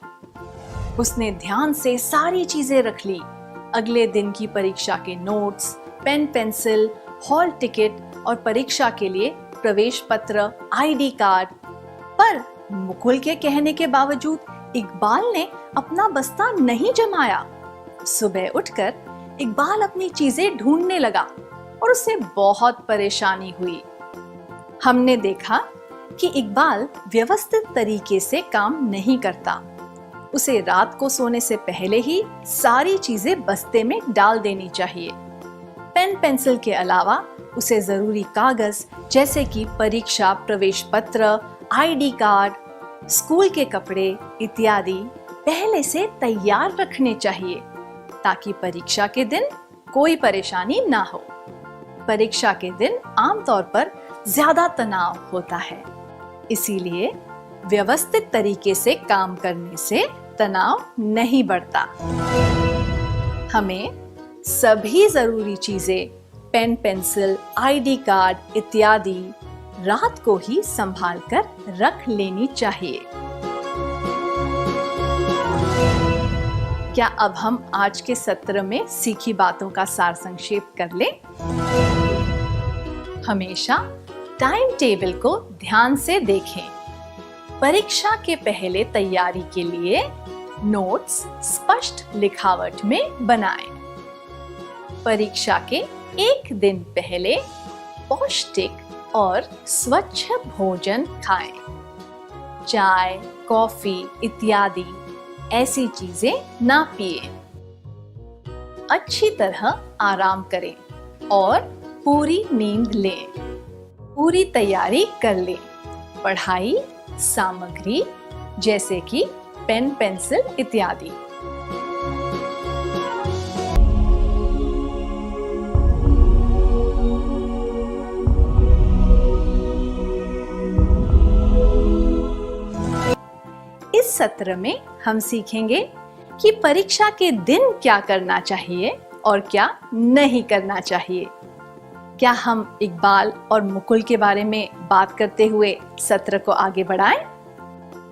उसने ध्यान से सारी चीजें रख ली। अगले दिन की परीक्षा के notes, pen pencil, hall ticket और परीक्षा के लिए प्रवेश पत्र, आईडी कार्ड। पर मुकुल के कहने के बावजूद इकबाल ने अपना बस्ता नहीं जमाया। सुबह उठकर इकबाल अपनी चीजें ढूंढने लगा और उसे बहुत परेशानी हुई। हमने देखा कि इकबाल व्यवस्थित तरीके से काम नहीं करता। उसे रात को सोने से पहले ही सारी चीजें बस्ते में डाल देनी चाहिए। पेन पेंसिल के अलावा उसे जरूरी कागज जैसे कि परीक्षा प्रवेश पत्र, आईडी कार्ड, स्कूल के कपड़े इत्यादि पहले से तैयार रखने चाहिए ताकि परीक्षा के दिन कोई परेशानी ना हो। परीक्षा के दिन आमतौर पर ज्यादा तनाव होता है, इसीलिए व्यवस्थित तरीके से काम करने से तनाव नहीं बढ़ता। हमें सभी जरूरी चीजें, पेन पेंसिल, आईडी कार्ड इत्यादि रात को ही संभाल कर रख लेनी चाहिए। क्या अब हम आज के सत्र में सीखी बातों का सार संक्षेप कर लें? हमेशा टाइम टेबल को ध्यान से देखें। परीक्षा के पहले तैयारी के लिए नोट्स स्पष्ट लिखावट में बनाएं। परीक्षा के एक दिन पहले पौष्टिक और स्वच्छ भोजन खाएं। चाय, कॉफी इत्यादि ऐसी चीजें ना पिएं। अच्छी तरह आराम करें और पूरी नींद लें। पूरी तैयारी कर लें। पढ़ाई सामग्री जैसे कि पेन पेंसिल इत्यादि। इस सत्र में हम सीखेंगे कि परीक्षा के दिन क्या करना चाहिए और क्या नहीं करना चाहिए। क्या हम इकबाल और मुकुल के बारे में बात करते हुए सत्र को आगे बढ़ाएं?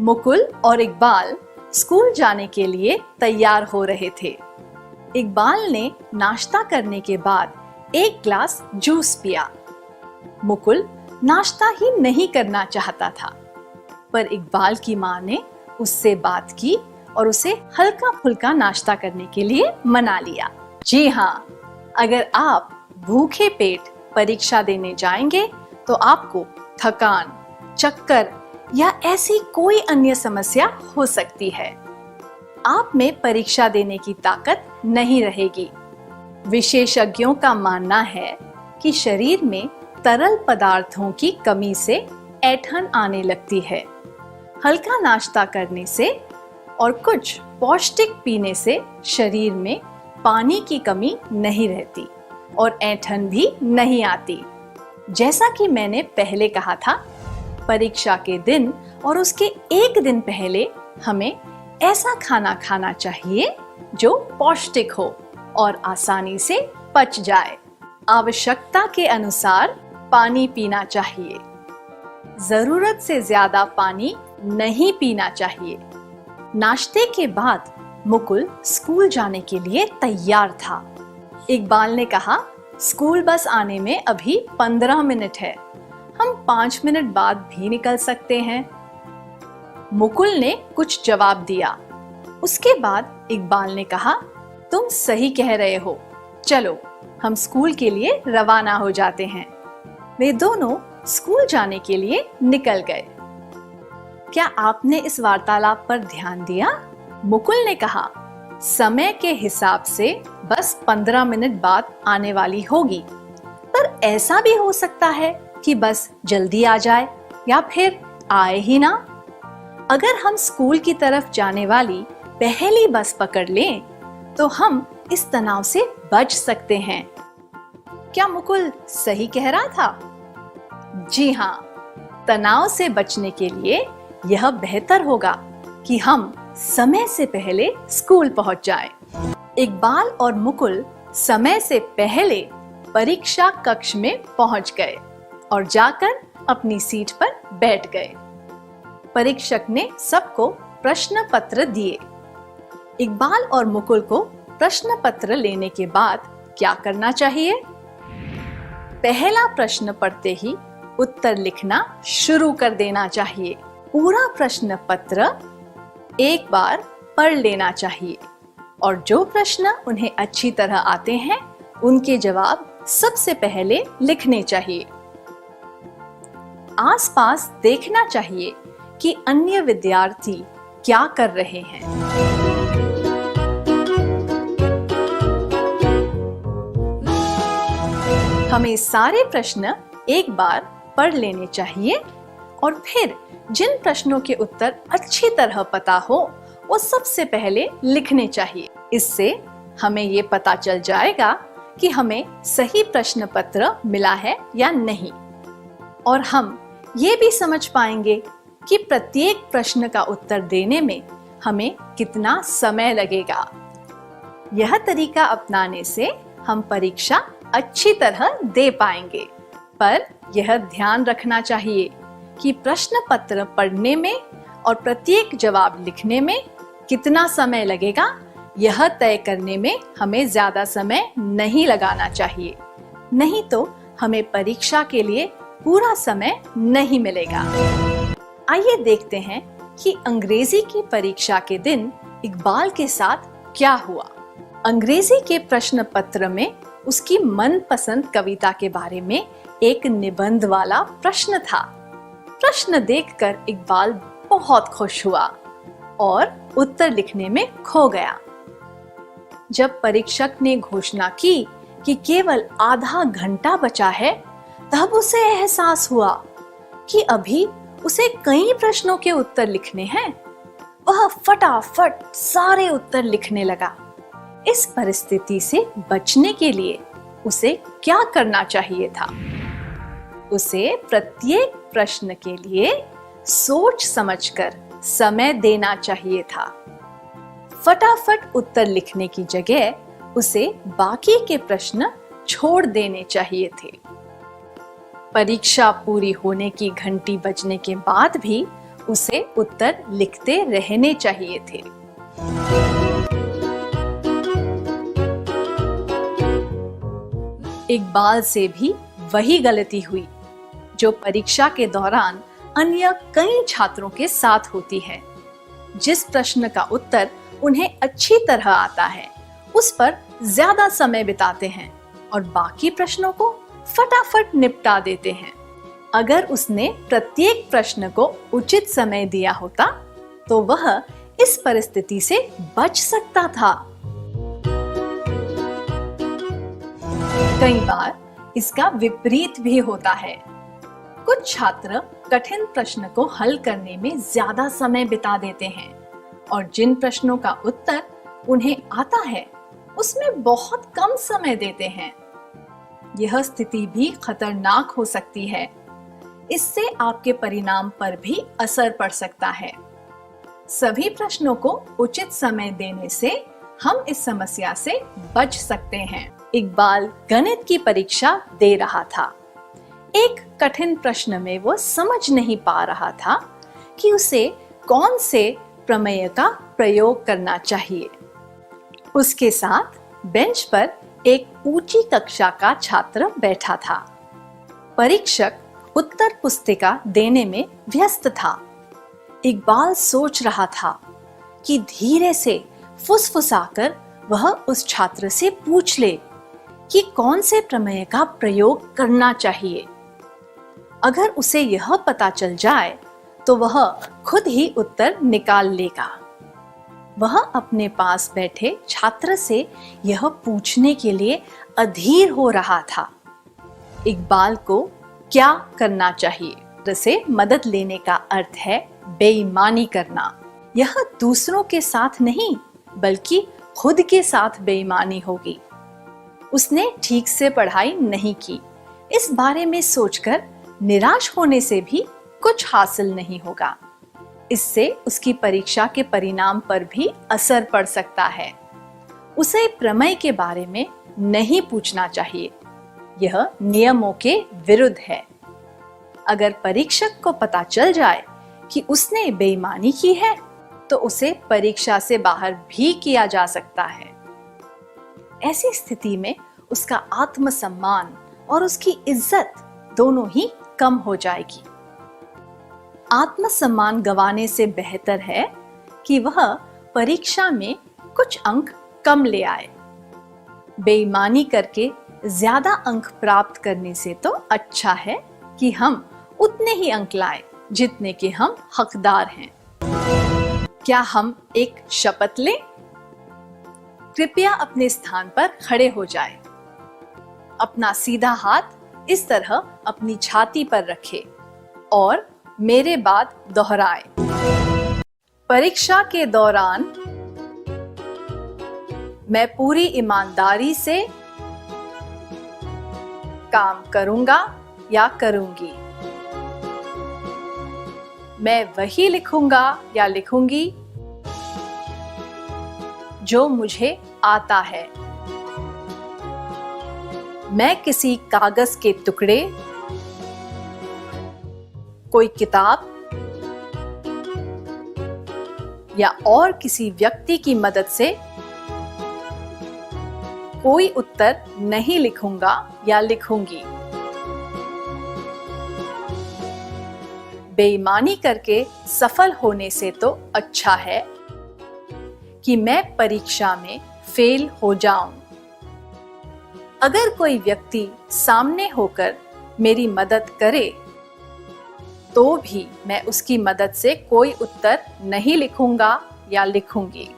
मुकुल और इकबाल स्कूल जाने के लिए तैयार हो रहे थे। इकबाल ने नाश्ता करने के बाद एक ग्लास जूस पिया। मुकुल नाश्ता ही नहीं करना चाहता था, पर इकबाल की माँ ने उससे बात की और उसे हल्का फुल्का नाश्ता करने के लिए मना लिया। जी हाँ, अगर आप भूखे पेट परीक्षा देने जाएंगे तो आपको थकान, चक्कर या ऐसी कोई अन्य समस्या हो सकती है। आप में परीक्षा देने की ताकत नहीं रहेगी। विशेषज्ञों का मानना है कि शरीर में तरल पदार्थों की कमी से ऐंठन आने लगती है। हल्का नाश्ता करने से और कुछ पौष्टिक पीने से शरीर में पानी की कमी नहीं रहती और ऐंठन भी नहीं आती। जैसा कि मैंने पहले कहा था, परीक्षा के दिन और उसके एक दिन पहले हमें ऐसा खाना खाना चाहिए जो पौष्टिक हो और आसानी से पच जाए। आवश्यकता के अनुसार पानी पीना चाहिए। जरूरत से ज्यादा पानी नहीं पीना चाहिए। नाश्ते के बाद मुकुल स्कूल जाने के लिए तैयार था। इकबाल ने कहा, स्कूल बस आने में अभी 15 मिनट है, हम 5 मिनट बाद भी निकल सकते हैं। मुकुल ने कुछ जवाब दिया। उसके बाद इकबाल ने कहा, तुम सही कह रहे हो, चलो हम स्कूल के लिए रवाना हो जाते हैं। वे दोनों स्कूल जाने के लिए निकल गए। क्या आपने इस वार्तालाप पर ध्यान दिया? मुकुल ने कहा, समय के हिसाब से बस 15 मिनट बाद आने वाली होगी, पर ऐसा भी हो सकता है कि बस जल्दी आ जाए या फिर आए ही ना। अगर हम स्कूल की तरफ जाने वाली पहली बस पकड़ लें, तो हम इस तनाव से बच सकते हैं। क्या मुकुल सही कह रहा था? जी हाँ, तनाव से बचने के लिए यह बेहतर होगा कि हम समय से पहले स्कूल पहुंच जाएं। इकबाल और मुकुल समय से पहले परीक्षा कक्ष में पहुंच गए और जाकर अपनी सीट पर बैठ गए। परीक्षक ने सबको प्रश्न पत्र दिए। इकबाल और मुकुल को प्रश्न पत्र लेने के बाद क्या करना चाहिए? पहला प्रश्न पढ़ते ही उत्तर लिखना शुरू कर देना चाहिए। पूरा प्रश्न पत्र एक बार पढ़ लेना चाहिए और जो प्रश्न उन्हें अच्छी तरह आते हैं उनके जवाब सबसे पहले लिखने चाहिए। आसपास देखना चाहिए कि अन्य विद्यार्थी क्या कर रहे हैं। हमें सारे प्रश्न एक बार पढ़ लेने चाहिए और फिर जिन प्रश्नों के उत्तर अच्छी तरह पता हो वो सबसे पहले लिखने चाहिए। इससे हमें ये पता चल जाएगा कि हमें सही प्रश्न पत्र मिला है या नहीं, और हम ये भी समझ पाएंगे कि प्रत्येक प्रश्न का उत्तर देने में हमें कितना समय लगेगा। यह तरीका अपनाने से हम परीक्षा अच्छी तरह दे पाएंगे। पर यह ध्यान रखना चाहिए कि प्रश्न पत्र पढ़ने में और प्रत्येक जवाब लिखने में कितना समय लगेगा, यह तय करने में हमें ज्यादा समय नहीं लगाना चाहिए, नहीं तो हमें परीक्षा के लिए पूरा समय नहीं मिलेगा। आइए देखते हैं कि अंग्रेजी की परीक्षा के दिन इकबाल के साथ क्या हुआ। अंग्रेजी के प्रश्न पत्र में उसकी मनपसंद कविता के बारे में एक निबंध वाला प्रश्न था। प्रश्न देखकर इकबाल बहुत खुश हुआ और उत्तर लिखने में खो गया। जब परीक्षक ने घोषणा की कि केवल आधा घंटा बचा है, तब उसे एहसास हुआ कि अभी उसे कई प्रश्नों के उत्तर लिखने हैं। वह फटाफट सारे उत्तर लिखने लगा। इस परिस्थिति से बचने के लिए उसे क्या करना चाहिए था? उसे प्रत्येक प्रश्न के लिए सोच समझकर समय देना चाहिए था। फटाफट उत्तर लिखने की जगह उसे बाकी के प्रश्न छोड़ देने चाहिए थे। परीक्षा पूरी होने की घंटी बजने के बाद भी उसे उत्तर लिखते रहने चाहिए थे। इकबाल से भी वही गलती हुई जो परीक्षा के दौरान अन्य कई छात्रों के साथ होती है। जिस प्रश्न का उत्तर उन्हें अच्छी तरह आता है उस पर ज्यादा समय बिताते हैं और बाकी प्रश्नों को फटाफट निपटा देते हैं। अगर उसने प्रत्येक प्रश्न को उचित समय दिया होता तो वह इस परिस्थिति से बच सकता था। कई बार इसका विपरीत भी होता है। कुछ छात्र कठिन प्रश्न को हल करने में ज्यादा समय बिता देते हैं और जिन प्रश्नों का उत्तर उन्हें आता है उसमें बहुत कम समय देते हैं। यह स्थिति भी खतरनाक हो सकती है। इससे आपके परिणाम पर भी असर पड़ सकता है। सभी प्रश्नों को उचित समय देने से हम इस समस्या से बच सकते हैं। इकबाल गणित की परीक्षा दे रहा था। एक कठिन प्रश्न में वो समझ नहीं पा रहा था कि उसे कौन से प्रमेय का प्रयोग करना चाहिए। उसके साथ बेंच पर एक ऊंची कक्षा का छात्र बैठा था। परीक्षक उत्तर पुस्तिका देने में व्यस्त था। इकबाल सोच रहा था कि धीरे से फुसफुसाकर वह उस छात्र से पूछ ले कि कौन से प्रमेय का प्रयोग करना चाहिए। अगर उसे यह पता चल जाए तो वह खुद ही उत्तर निकाल लेगा। वह अपने पास बैठे छात्र से यह पूछने के लिए अधीर हो रहा था, इकबाल को क्या करना चाहिए। से मदद लेने का अर्थ है बेईमानी करना। यह दूसरों के साथ नहीं बल्कि खुद के साथ बेईमानी होगी। उसने ठीक से पढ़ाई नहीं की, इस बारे में सोचकर निराश होने से भी कुछ हासिल नहीं होगा। इससे उसकी परीक्षा के परिणाम पर भी असर पड़ सकता है। उसे प्रमेय के बारे में नहीं पूछना चाहिए, यह नियमों के विरुद्ध है। अगर परीक्षक को पता चल जाए कि उसने बेईमानी की है तो उसे परीक्षा से बाहर भी किया जा सकता है। ऐसी स्थिति में उसका आत्मसम्मान और उसकी इज्जत दोनों ही कम हो जाएगी। आत्मसम्मान गंवाने से बेहतर है कि वह परीक्षा में कुछ अंक कम ले आए। बेईमानी करके ज्यादा अंक प्राप्त करने से तो अच्छा है कि हम उतने ही अंक लाएं जितने के हम हकदार हैं। क्या हम एक शपथ लें? कृपया अपने स्थान पर खड़े हो जाएं। अपना सीधा हाथ इस तरह अपनी छाती पर रखें और मेरे बाद दोहराएं। परीक्षा के दौरान मैं पूरी ईमानदारी से काम करूंगा या करूंगी। मैं वही लिखूंगा या लिखूंगी जो मुझे आता है। मैं किसी कागज के टुकड़े, कोई किताब या और किसी व्यक्ति की मदद से कोई उत्तर नहीं लिखूंगा या लिखूंगी। बेईमानी करके सफल होने से तो अच्छा है कि मैं परीक्षा में फेल हो जाऊं। अगर कोई व्यक्ति सामने होकर मेरी मदद करे तो भी मैं उसकी मदद से कोई उत्तर नहीं लिखूंगा या लिखूंगी।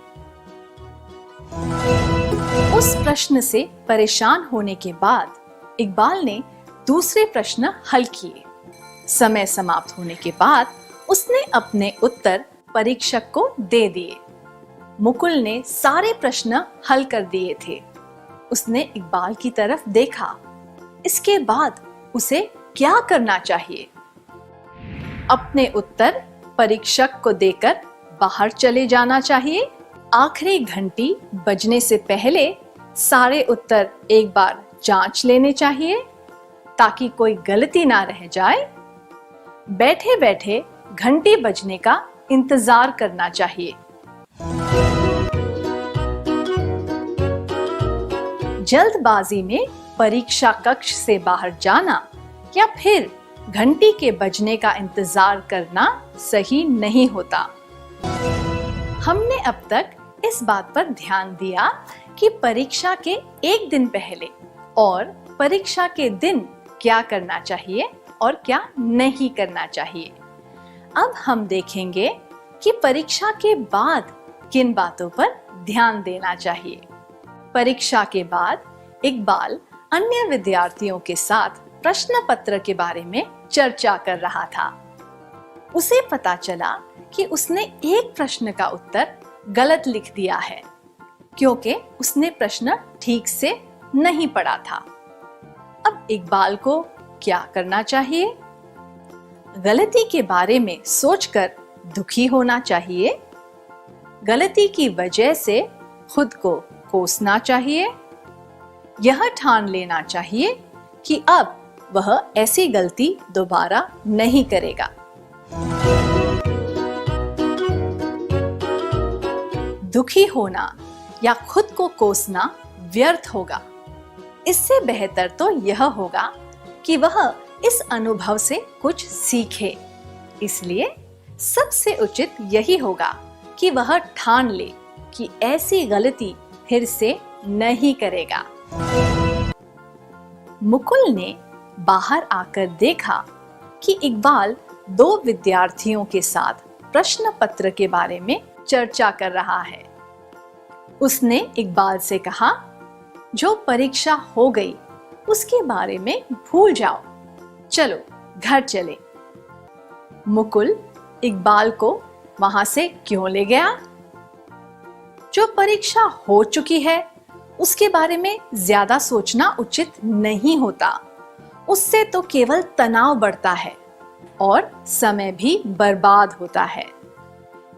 उस प्रश्न से परेशान होने के बाद इकबाल ने दूसरे प्रश्न हल किए। समय समाप्त होने के बाद उसने अपने उत्तर परीक्षक को दे दिए। मुकुल ने सारे प्रश्न हल कर दिए थे। उसने इकबाल की तरफ देखा। इसके बाद उसे क्या करना चाहिए? अपने उत्तर परीक्षक को देकर बाहर चले जाना चाहिए। आखिरी घंटी बजने से पहले सारे उत्तर एक बार जांच लेने चाहिए ताकि कोई गलती ना रह जाए। बैठे बैठे घंटी बजने का इंतजार करना चाहिए। जल्दबाजी में परीक्षा कक्ष से बाहर जाना या फिर घंटी के बजने का इंतजार करना सही नहीं होता। हमने अब तक इस बात पर ध्यान दिया कि परीक्षा के एक दिन पहले और परीक्षा के दिन क्या करना चाहिए और क्या नहीं करना चाहिए। अब हम देखेंगे कि परीक्षा के बाद किन बातों पर ध्यान देना चाहिए। परीक्षा के बाद इकबाल अन्य विद्यार्थियों के साथ प्रश्न पत्र के बारे में चर्चा कर रहा था। उसे पता चला कि उसने एक प्रश्न का उत्तर गलत लिख दिया है क्योंकि उसने प्रश्न ठीक से नहीं पढ़ा था। अब इकबाल को क्या करना चाहिए? गलती के बारे में सोचकर दुखी होना चाहिए, गलती की वजह से खुद को कोसना चाहिए, यह ठान लेना चाहिए कि अब वह ऐसी गलती दोबारा नहीं करेगा। दुखी होना या खुद को कोसना व्यर्थ होगा। इससे बेहतर तो यह होगा कि वह इस अनुभव से कुछ सीखे। इसलिए सबसे उचित यही होगा कि वह ठान ले कि ऐसी गलती फिर से नहीं करेगा। मुकुल ने बाहर आकर देखा कि इकबाल दो विद्यार्थियों के साथ प्रश्न पत्र के बारे में चर्चा कर रहा है। उसने इकबाल से कहा, जो परीक्षा हो गई उसके बारे में भूल जाओ, चलो घर चले। मुकुल इकबाल को वहां से क्यों ले गया? जो परीक्षा हो चुकी है उसके बारे में ज्यादा सोचना उचित नहीं होता। उससे तो केवल तनाव बढ़ता है और समय भी बर्बाद होता है।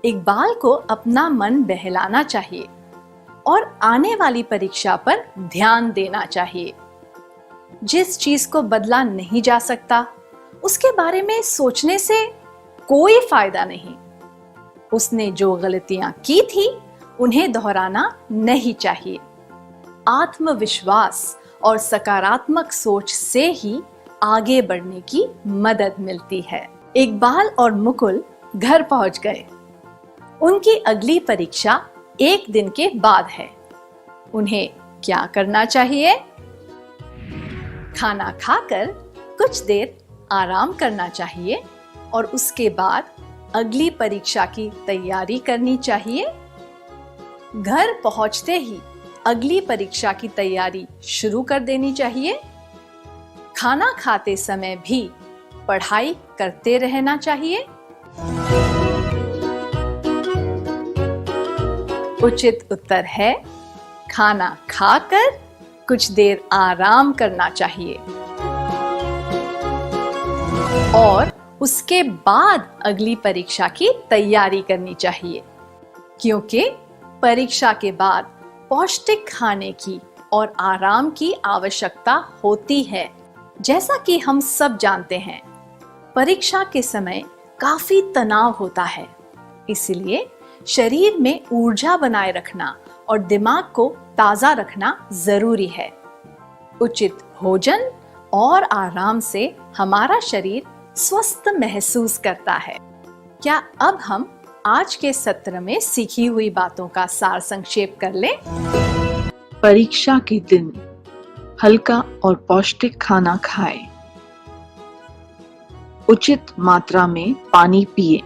इकबाल को अपना मन बहलाना चाहिए और आने वाली परीक्षा पर ध्यान देना चाहिए। जिस चीज को बदला नहीं जा सकता उसके बारे में सोचने से कोई फायदा नहीं। उसने जो गलतियां की थी उन्हें दोहराना नहीं चाहिए। आत्मविश्वास और सकारात्मक सोच से ही आगे बढ़ने की मदद मिलती है। इकबाल और मुकुल घर पहुंच गए। उनकी अगली परीक्षा एक दिन के बाद है। उन्हें क्या करना चाहिए? खाना खाकर कुछ देर आराम करना चाहिए और उसके बाद अगली परीक्षा की तैयारी करनी चाहिए। घर पहुंचते ही अगली परीक्षा की तैयारी शुरू कर देनी चाहिए। खाना खाते समय भी पढ़ाई करते रहना चाहिए। उचित उत्तर है खाना खाकर कुछ देर आराम करना चाहिए और उसके बाद अगली परीक्षा की तैयारी करनी चाहिए, क्योंकि परीक्षा के बाद पौष्टिक खाने की और आराम की आवश्यकता होती है। जैसा कि हम सब जानते हैं, परीक्षा के समय काफी तनाव होता है, इसलिए शरीर में ऊर्जा बनाए रखना और दिमाग को ताजा रखना जरूरी है। उचित भोजन और आराम से हमारा शरीर स्वस्थ महसूस करता है। क्या अब हम आज के सत्र में सीखी हुई बातों का सार संक्षेप कर लें? परीक्षा के दिन हल्का और पौष्टिक खाना खाएं। उचित मात्रा में पानी पिए।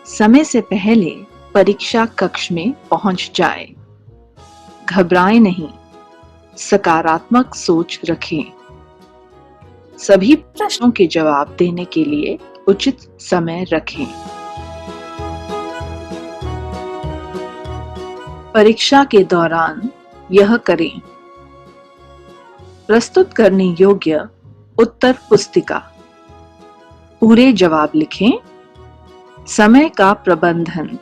समय से पहले परीक्षा कक्ष में पहुंच जाए। घबराएं नहीं, सकारात्मक सोच रखें। सभी प्रश्नों के जवाब देने के लिए उचित समय रखें। परीक्षा के दौरान यह करें: प्रस्तुत करने योग्य उत्तर पुस्तिका, पूरे जवाब लिखें, समय का प्रबंधन,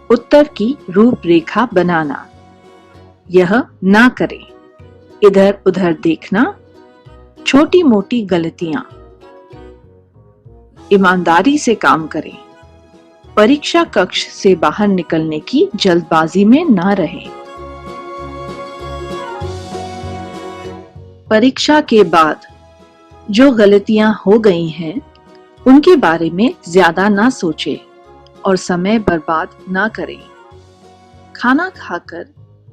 उत्तर की रूपरेखा बनाना, यह ना करें, इधर उधर देखना, छोटी मोटी गलतियां, ईमानदारी से काम करें, परीक्षा कक्ष से बाहर निकलने की जल्दबाजी में ना रहें। परीक्षा के बाद जो गलतियां हो गई हैं, उनके बारे में ज्यादा ना सोचें और समय बर्बाद ना करें। खाना खाकर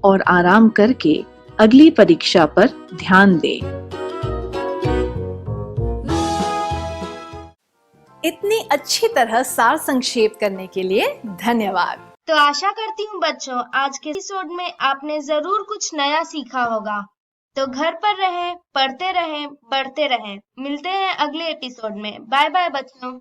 और आराम करके अगली परीक्षा पर ध्यान दें। इतनी अच्छी तरह सार संक्षेप करने के लिए धन्यवाद। तो आशा करती हूँ बच्चों, आज के एपिसोड में आपने जरूर कुछ नया सीखा होगा। तो घर पर रहें, पढ़ते रहें, बढ़ते रहें। मिलते हैं अगले एपिसोड में। बाय बाय बच्चों।